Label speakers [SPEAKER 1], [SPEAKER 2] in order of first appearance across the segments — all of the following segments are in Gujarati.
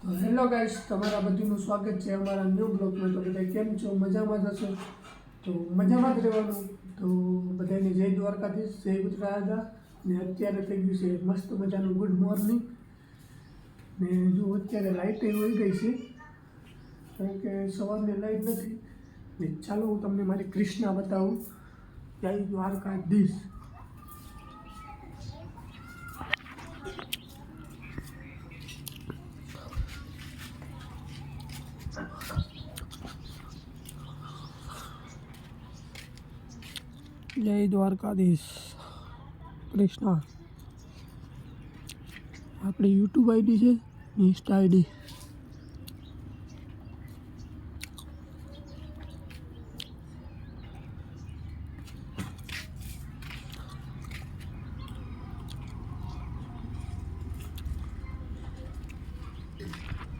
[SPEAKER 1] હેલો ગાઈસ, તમારા બધુંનું સ્વાગત છે અમારા ન્યૂ બ્લોગમાં. તો બધા કેમ છો? મજામાં જશો તો મજામાં જ રહેવાનું. તો બધાને જય દ્વારકાધીશ, જય ઉત્તરાયણ. ને અત્યારે થઈ ગયું છે મસ્ત મજાનું ગુડ મોર્નિંગ. ને જો અત્યારે લાઇટ વહી ગઈ છે કારણ કે સવારની લાઇટ નથી. ને ચાલો હું તમને મારી કૃષ્ણા બતાવું. જય દ્વારકાધીશ. જય દ્વારકાધીશ. કૃષ્ણા આપણી યુટ્યુબ આઈડી છે, ઇન્સ્ટા આઈડી.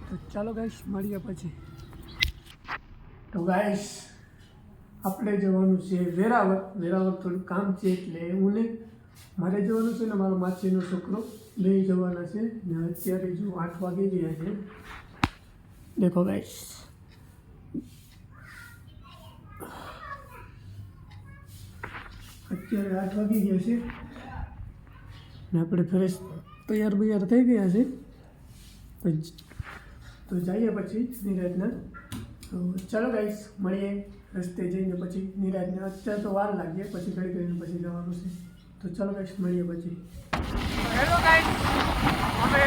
[SPEAKER 1] તો ચાલો ગાઈસ, મળીએ પછી. તો ગાઈસ, આપણે જવાનું છે વેરાવળ. થોડું કામ છે એટલે હું નહીં, મારે જવાનું છે ને મારો માસીનો છોકરો બે જવાના છે. ને અત્યારે જો 8 વાગી ગયા છે. દેખો ગાઈસ, અત્યારે 8 વાગી ગયા છે ને આપણે ફ્રેશ તૈયાર થઈ ગયા છે. તો જઈએ પછી નિરાતના. તો ચાલો ગાઈસ, મળીએ રસ્તે જઈને પછી નિરાતના. અત્યારે તો વાર લાગે, પછી ઘડી કરીને પછી જવાનું છે. તો ચાલો ગાઈસ, મળીએ પછી. હેલો ગાઈસ, અમે